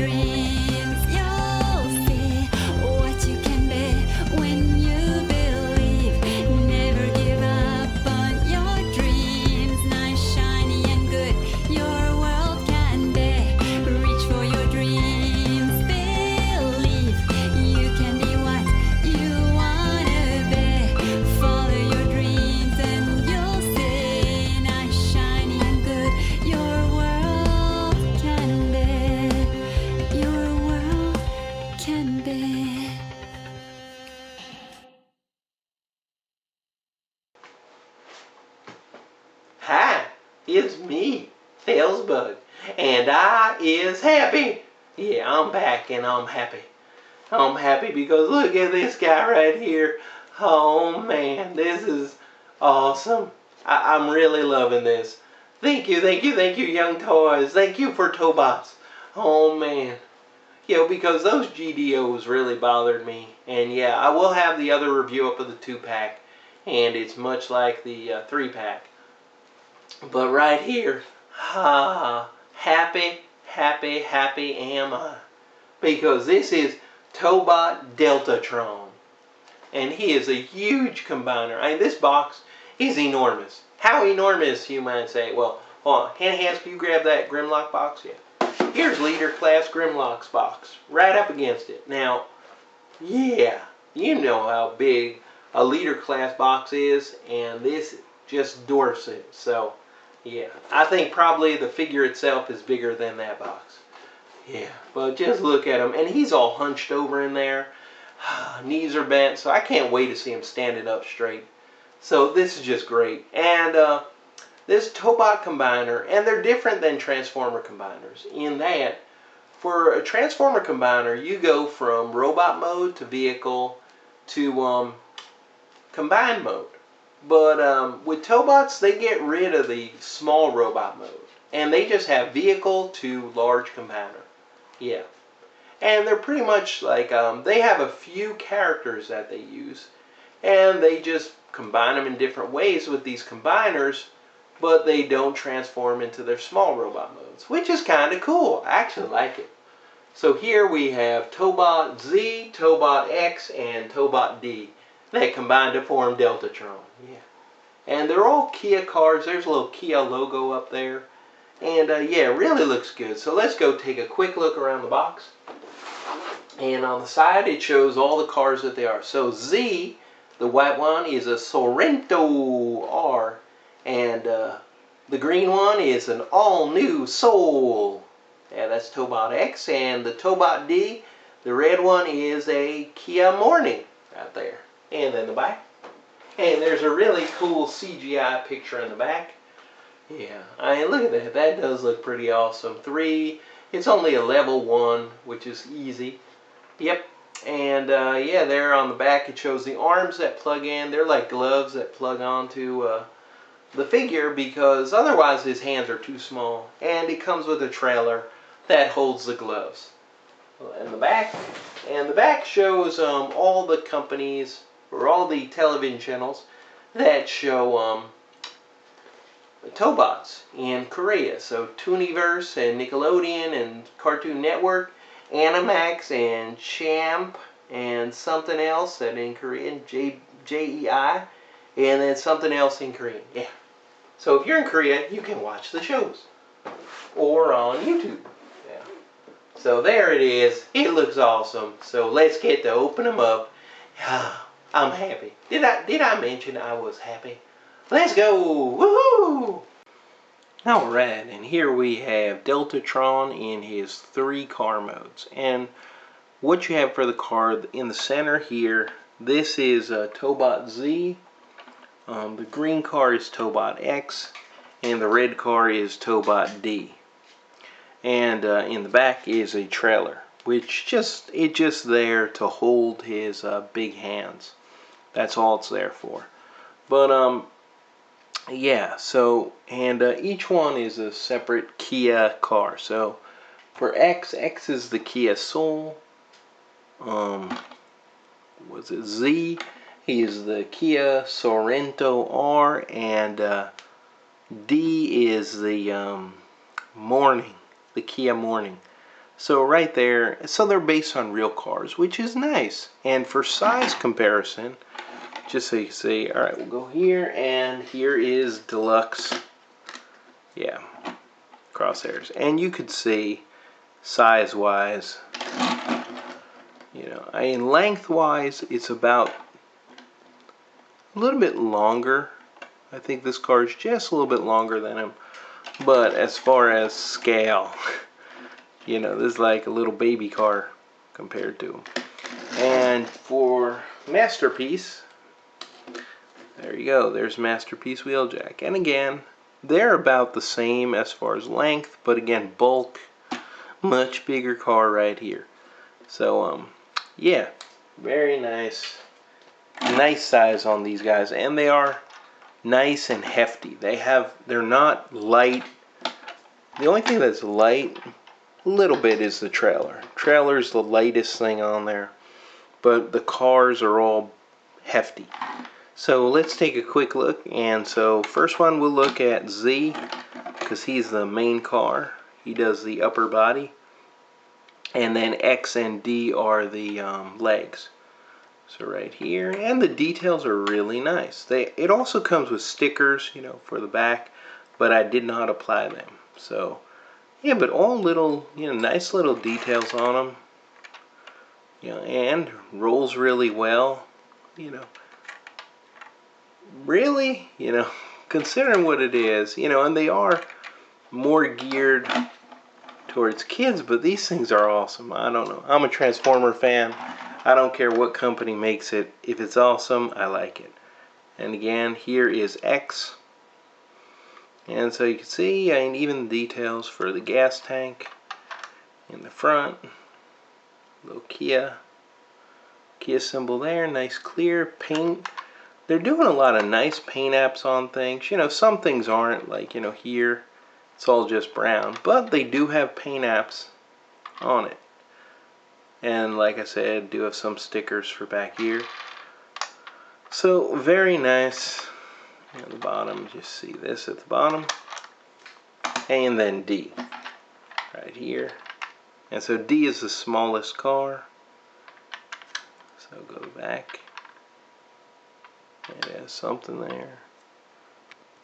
dreams, you'll see what you can be when you believe. Never give up on your dreams. Nice, shiny, and good your world can be. Reach for your dreams, believe you can be what you wanna be. Follow your dreams and you'll see. Nice, shiny, and good your world can be. Your world can be. Hi, it's me, felzbug, and I is happy. Yeah, I'm back and I'm happy. I'm happy because look at this guy right here. Oh man, this is awesome. I'm really loving this. Thank you, thank you, thank you, Young Toys. Thank you for Tobots. Oh man. You know, because those GDOs really bothered me. And yeah, I will have the other review up of the 2-pack. And it's much like the 3-pack. But right here, happy, happy, happy am I. Because this is Tobot Deltatron. And he is a huge combiner. I mean, this box is enormous. How enormous, you might say? Well, hold on. Hands, can you grab that Grimlock box? Yeah. Here's Leader Class Grimlock's box. Right up against it. Now, yeah, you know how big a Leader Class box is. And this just dwarfs it. So, yeah. I think probably the figure itself is bigger than that box. Yeah, but just look at him. And he's all hunched over in there. Knees are bent, so I can't wait to see him standing up straight. So this is just great. And this Tobot combiner, and they're different than Transformer combiners in that for a Transformer combiner, you go from robot mode to vehicle to combined mode. But with Tobots, they get rid of the small robot mode. And they just have vehicle to large combiner. Yeah. And they're pretty much like, they have a few characters that they use. And they just combine them in different ways with these combiners. But they don't transform into their small robot modes. Which is kind of cool. I actually like it. So here we have Tobot Z, Tobot X, and Tobot D. That combine to form Deltatron. Yeah. And they're all Kia cars. There's a little Kia logo up there. And yeah, it really looks good. So let's go take a quick look around the box. And on the side it shows all the cars that they are. So Z, the white one, is a Sorrento R. And the green one is an all-new Soul. Yeah, that's Tobot X. And the Tobot D, the red one, is a Kia Morning right there. And then the back. And there's a really cool CGI picture in the back. Yeah, I mean, look at that. That does look pretty awesome. It's only a level 1, which is easy. Yep. And yeah, there on the back it shows the arms that plug in. They're like gloves that plug onto the figure because otherwise his hands are too small. And it comes with a trailer that holds the gloves. And the back shows all the companies or all the television channels that show Tobots in Korea. So Tooniverse and Nickelodeon and Cartoon Network, Animax and Champ and something else that in Korean, JEI, and then something else in Korean. Yeah. So if you're in Korea, you can watch the shows. Or on YouTube. Yeah. So there it is. It looks awesome. So let's get to open them up. I'm happy. Did I mention I was happy? Let's go! Woohoo! Alright, and here we have Deltatron in his 3 car modes. And what you have for the car in the center here, this is Tobot Z. The green car is Tobot X. And the red car is Tobot D. And in the back is a trailer, which it's just there to hold his big hands. That's all it's there for. But yeah, so, and each one is a separate Kia car. So for X is the Kia Soul. Was it Z? He is the Kia Sorrento R, and D is the Morning, the Kia Morning. So right there, so they're based on real cars, which is nice. And for size comparison, just so you can see, all right, we'll go here, and here is Deluxe, yeah, crosshairs. And you could see size-wise, you know, I mean, length-wise, it's about a little bit longer. I think this car is just a little bit longer than him. But as far as scale, you know, this is like a little baby car compared to him. And for Masterpiece, there you go. There's Masterpiece Wheeljack. And again, they're about the same as far as length, but again, bulk, much bigger car right here. So, yeah, very nice. Nice size on these guys. And they are nice and hefty. They're not light. The only thing that's light a little bit is the trailer. Trailer's the lightest thing on there, but the cars are all hefty. So let's take a quick look. And so first one we'll look at Z, because he's the main car. He does the upper body, and then X and D are the legs. So right here, and the details are really nice. It also comes with stickers, you know, for the back, but I did not apply them. So yeah, but all little, you know, nice little details on them, you know, and rolls really well, you know. Really, you know, considering what it is, you know, and they are more geared towards kids, but these things are awesome. I don't know. I'm a Transformer fan. I don't care what company makes it. If it's awesome, I like it. And again, here is X. And so you can see, and even the details for the gas tank in the front. Little Kia symbol there. Nice clear paint. They're doing a lot of nice paint apps on things. You know, some things aren't, like, you know, here it's all just brown. But they do have paint apps on it. And like I said, do have some stickers for back here. So very nice. At the bottom, just see this at the bottom. And then D right here. And so D is the smallest car. So go back. It has something there.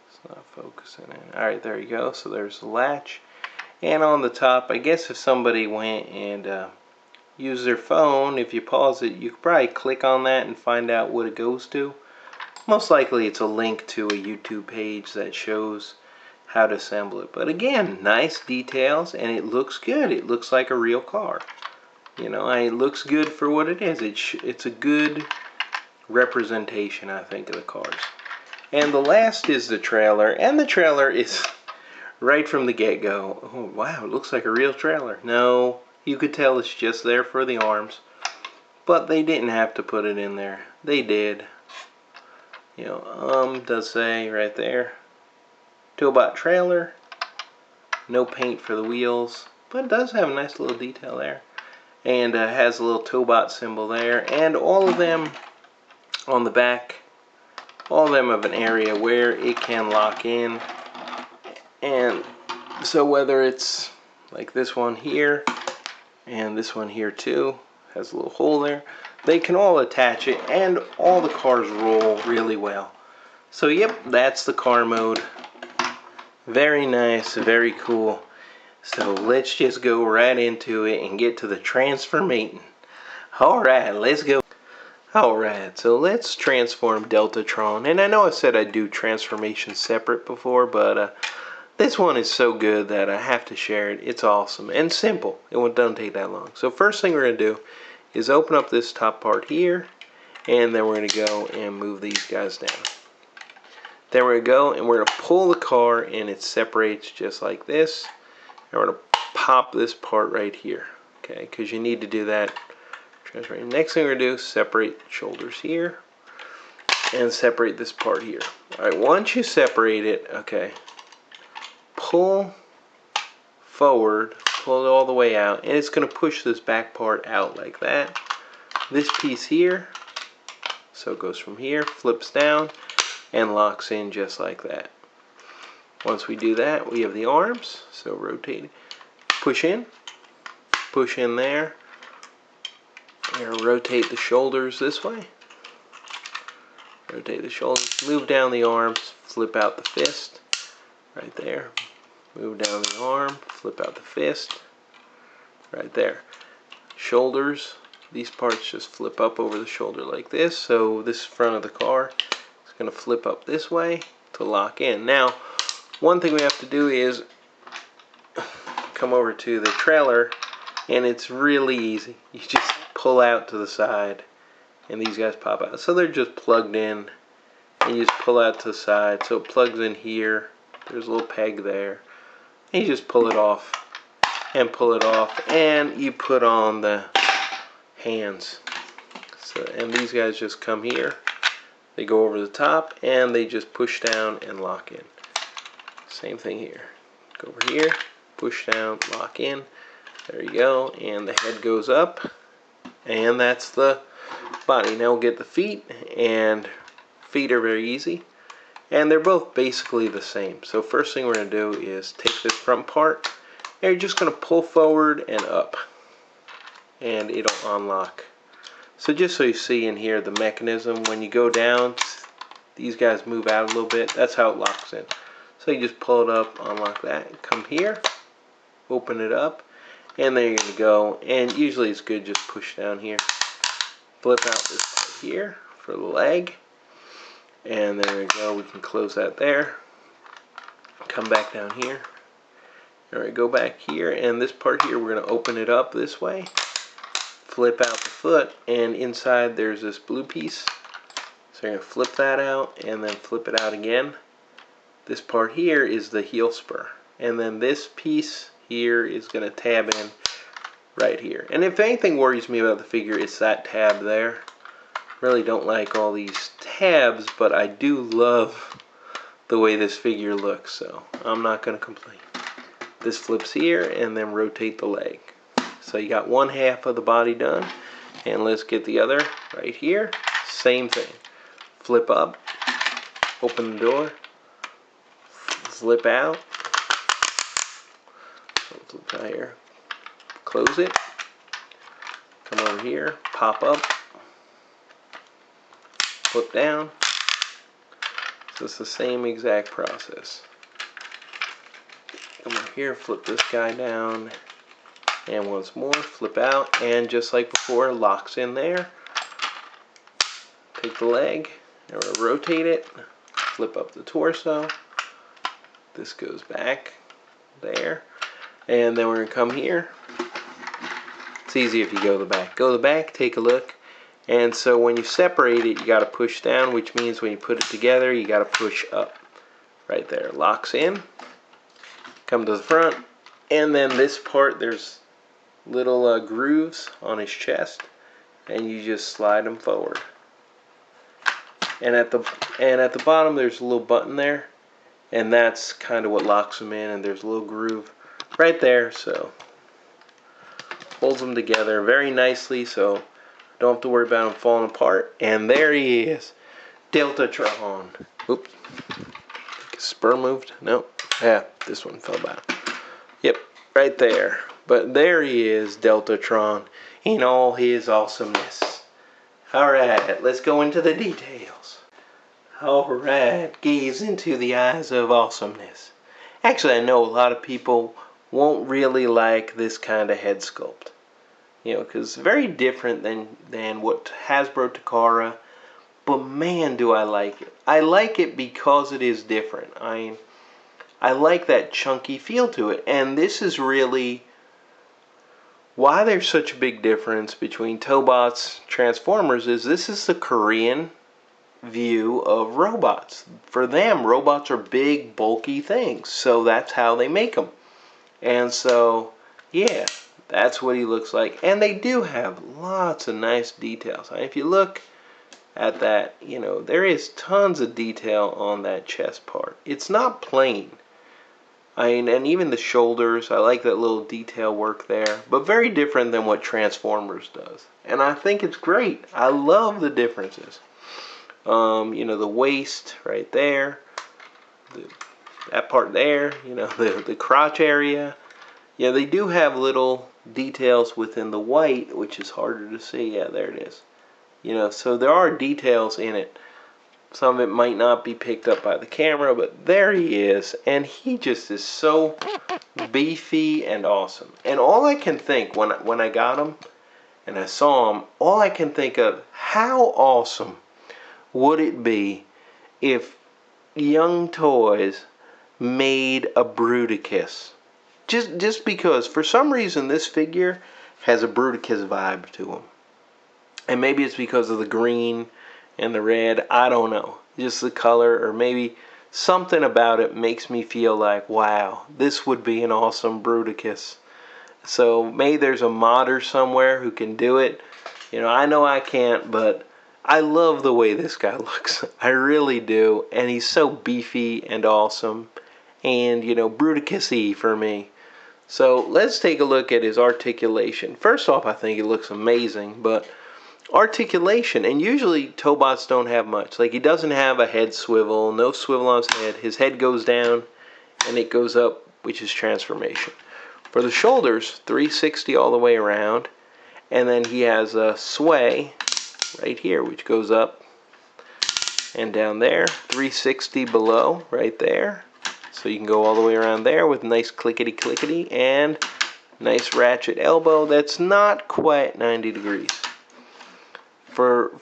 It's not focusing in. Alright, there you go. So there's the latch. And on the top, I guess if somebody went and use their phone, if you pause it, you could probably click on that and find out what it goes to. Most likely it's a link to a YouTube page that shows how to assemble it. But again, nice details, and it looks good. It looks like a real car. You know, it looks good for what it is. It's a good representation, I think, of the cars. And the last is the trailer, and the trailer is right from the get-go. Oh, wow, it looks like a real trailer. No, you could tell it's just there for the arms, but they didn't have to put it in there. They did. You know, does say right there, Tobot trailer. No paint for the wheels, but it does have a nice little detail there. And has a little Tobot symbol there. And all of them on the back, all of them have an area where it can lock in. And so whether it's like this one here, and this one here too, has a little hole there, they can all attach it, and all the cars roll really well. So yep, that's the car mode. Very nice, very cool. So let's just go right into it and get to the transformating. Alright, let's go. Alright, so let's transform Deltatron. And I know I said I'd do transformation separate before, but this one is so good that I have to share it. It's awesome and simple. It doesn't take that long. So first thing we're going to do is open up this top part here, and then we're going to go and move these guys down. Then we're going to go and we're going to pull the car, and it separates just like this. And we're going to pop this part right here, okay, because you need to do that. Next thing we're going to do is separate shoulders here and separate this part here. Alright, once you separate it, okay, pull forward, pull it all the way out, and it's going to push this back part out like that. This piece here, so it goes from here, flips down, and locks in just like that. Once we do that, we have the arms, so rotate it, push in, push in there. You're going to rotate the shoulders this way. Rotate the shoulders, move down the arms, flip out the fist. Right there. Move down the arm, flip out the fist. Right there. Shoulders, these parts just flip up over the shoulder like this. So this front of the car is going to flip up this way to lock in. Now, one thing we have to do is come over to the trailer, and it's really easy. You just pull out to the side, and these guys pop out. So they're just plugged in, and you just pull out to the side. So it plugs in here. There's a little peg there. And you just pull it off, and pull it off, and you put on the hands. So, and these guys just come here. They go over the top, and they just push down and lock in. Same thing here. Go over here, push down, lock in. There you go, and the head goes up, and that's the body. Now we'll get the feet, and feet are very easy, and they're both basically the same. So first thing we're going to do is take this front part, and you're just going to pull forward and up, and it'll unlock. So just so you see in here the mechanism, when you go down, these guys move out a little bit. That's how it locks in. So you just pull it up, unlock that, come here, open it up, and there you're going to go. And usually it's good just push down here. Flip out this part here for the leg. And there we go. We can close that there. Come back down here. All right, go back here. And this part here, we're going to open it up this way. Flip out the foot. And inside there's this blue piece. So you're going to flip that out and then flip it out again. This part here is the heel spur. And then this piece here is going to tab in right here. And if anything worries me about the figure, it's that tab there. Really don't like all these tabs, but I do love the way this figure looks, so I'm not going to complain. This flips here, and then rotate the leg. So you got one half of the body done, and let's get the other right here. Same thing. Flip up, open the door, flip out, flip out here, close it, come over here, pop up, flip down. So it's the same exact process. Come over here, flip this guy down, and once more, flip out, and just like before, locks in there. Take the leg, and we'll rotate it, flip up the torso. This goes back there, and then we're going to come here. It's easy if you go to the back. Go to the back, take a look. And so when you separate it, you got to push down, which means when you put it together, you got to push up. Right there, locks in. Come to the front, and then this part, there's little grooves on his chest, and you just slide them forward. And at the bottom, there's a little button there, and that's kind of what locks them in. And there's a little groove right there, so holds them together very nicely. So don't have to worry about him falling apart. And there he is, Deltatron. Oops, his spur moved. Nope. Yeah, this one fell back. Yep, right there. But there he is, Deltatron, in all his awesomeness. Alright, let's go into the details. Alright, gaze into the eyes of awesomeness. Actually, I know a lot of people won't really like this kind of head sculpt. You know, because it's very different than what Hasbro Takara. But man, do I like it. I like it because it is different. I like that chunky feel to it. And this is really why there's such a big difference between Tobot's Transformers. Is this is the Korean view of robots. For them, robots are big, bulky things. So that's how they make them. And so, yeah, that's what he looks like. And they do have lots of nice details. If you look at that, you know, there is tons of detail on that chest part. It's not plain. And even the shoulders, I like that little detail work there. But very different than what Transformers does. And I think it's great. I love the differences. You know, the waist right there. That part there, you know, the crotch area. Yeah, they do have little details within the white, which is harder to see. Yeah, there it is. You know, so there are details in it. Some of it might not be picked up by the camera, but there he is. And he just is so beefy and awesome. And all I can think when I got him and I saw him, all I can think of, how awesome would it be if Young Toys made a Bruticus? Just because, for some reason, this figure has a Bruticus vibe to him. And maybe it's because of the green and the red. I don't know. Just the color, or maybe something about it makes me feel like, wow, this would be an awesome Bruticus. So maybe there's a modder somewhere who can do it. You know I can't, but I love the way this guy looks. I really do. And he's so beefy and awesome. And, you know, Bruticus-y for me. So let's take a look at his articulation. First off, I think it looks amazing, but articulation, and usually Tobots don't have much. Like, he doesn't have a head swivel, no swivel on his head. His head goes down and it goes up, which is transformation. For the shoulders, 360 all the way around, and then he has a sway right here, which goes up and down there, 360 below, right there. So you can go all the way around there with nice clickety-clickety and nice ratchet elbow that's not quite 90 degrees. For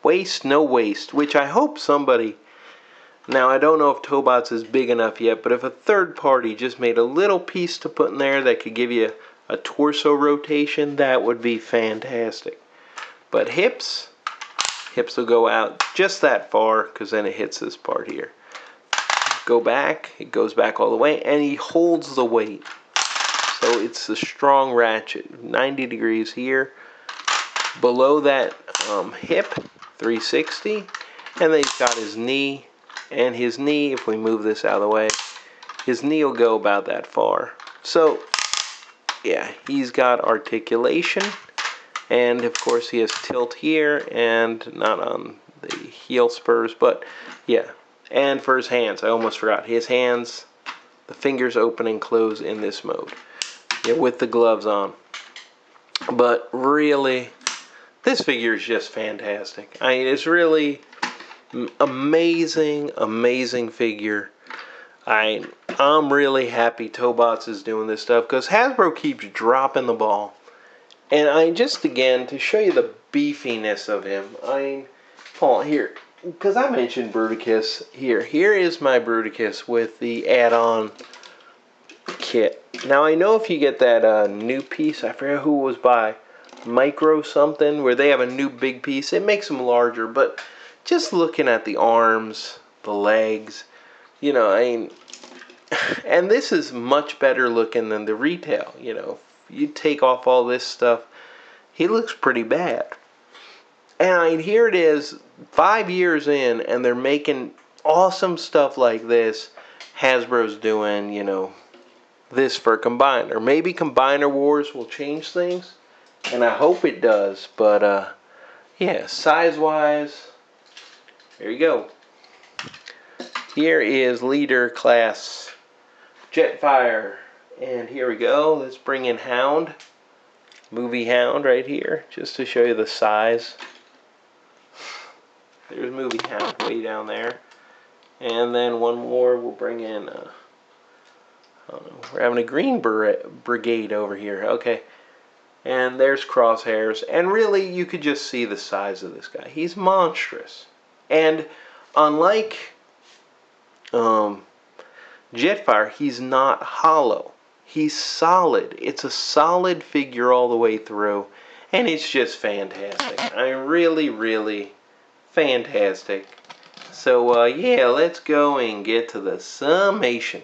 waist, no waist, which I hope somebody, now I don't know if Tobots is big enough yet, but if a third party just made a little piece to put in there that could give you a torso rotation, that would be fantastic. But hips will go out just that far, because then it hits this part here. Go back, it goes back all the way, and he holds the weight. So it's a strong ratchet, 90 degrees here. Below that hip, 360, and then he's got his knee, and his knee, if we move this out of the way, his knee will go about that far. So, yeah, he's got articulation, and of course he has tilt here, and not on the heel spurs, but yeah. And for his hands, I almost forgot. His hands, the fingers open and close in this mode. Yeah, with the gloves on. But really, this figure is just fantastic. I mean, it's really amazing, amazing figure. I'm really happy Tobots is doing this stuff, because Hasbro keeps dropping the ball. And just again, to show you the beefiness of him, Paul, here, because I mentioned Bruticus, here is my Bruticus with the add-on kit. Now I know if you get that new piece, I forget who it was by, Micro something, where they have a new big piece, it makes them larger, but just looking at the arms, the legs, you know, I mean, and this is much better looking than the retail, you know. If you take off all this stuff, he looks pretty bad. And I mean, here it is, 5 years in, and they're making awesome stuff like this. Hasbro's doing, you know, this for Combiner. Maybe Combiner Wars will change things, and I hope it does. But yeah, size-wise, there you go. Here is Leader Class Jetfire, and here we go. Let's bring in Hound, Movie Hound right here, just to show you the size. There's Movie Hound way down there. And then one more, we'll bring in, I don't know, we're having a Green Brigade over here. Okay. And there's Crosshairs. And really, you could just see the size of this guy. He's monstrous. And unlike Jetfire, he's not hollow. He's solid. It's a solid figure all the way through. And it's just fantastic. I really, really fantastic. So, yeah, let's go and get to the summation.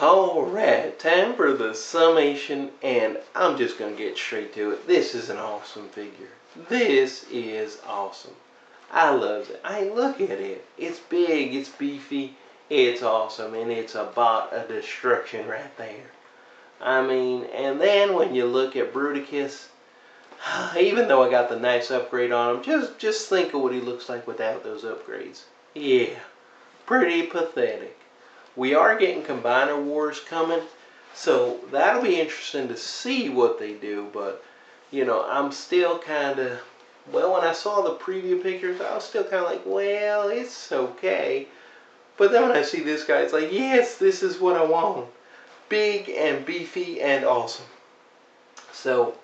Alright, time for the summation, and I'm just going to get straight to it. This is an awesome figure. This is awesome. I love it. Look at it. It's big, it's beefy, it's awesome, and it's a bot of destruction right there. I mean, and then when you look at Bruticus, even though I got the nice upgrade on him, just think of what he looks like without those upgrades. Yeah, pretty pathetic. We are getting Combiner Wars coming, so that'll be interesting to see what they do. But, you know, I'm still kind of, well, when I saw the preview pictures, I was still kind of like, well, it's okay. But then when I see this guy, it's like, yes, this is what I want. Big and beefy and awesome. So,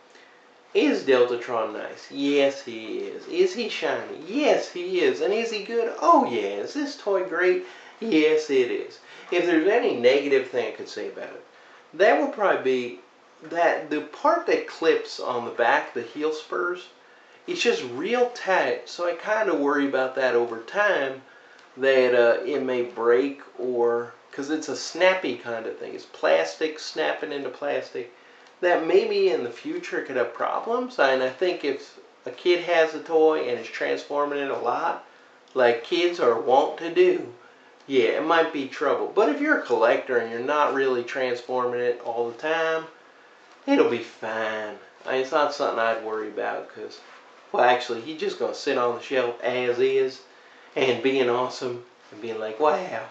is Deltatron nice? Yes, he is. Is he shiny? Yes, he is. And is he good? Oh, yeah. Is this toy great? Yes, it is. If there's any negative thing I could say about it, that would probably be that the part that clips on the back, the heel spurs, it's just real tight. So I kind of worry about that over time, that it may break, or because it's a snappy kind of thing. It's plastic snapping into plastic. That maybe in the future could have problems. And I think if a kid has a toy and is transforming it a lot, like kids are wont to do, yeah, it might be trouble. But if you're a collector and you're not really transforming it all the time, it'll be fine. It's not something I'd worry about, because, well, actually, he's just going to sit on the shelf as is and being awesome and being like, wow,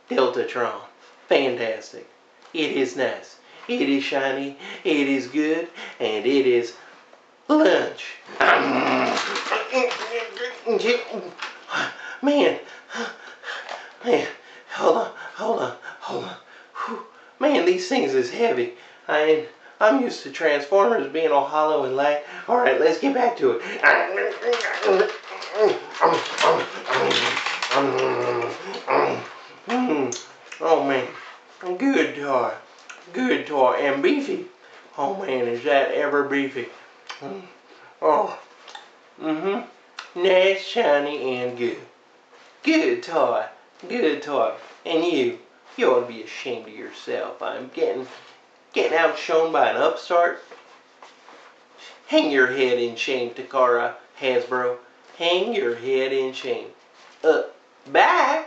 Deltatron, fantastic. It is nice. It is shiny, it is good, and it is lunch. Man, hold on. Whew. Man, these things is heavy. I'm used to Transformers being all hollow and light. All right, let's get back to it. Oh man, good toy. Good toy, and beefy. Oh man, is that ever beefy. Oh. Nice, shiny, and good. Good toy. Good toy. And you ought to be ashamed of yourself. I'm getting outshone by an upstart. Hang your head in shame, Takara, Hasbro. Hang your head in shame. Bye.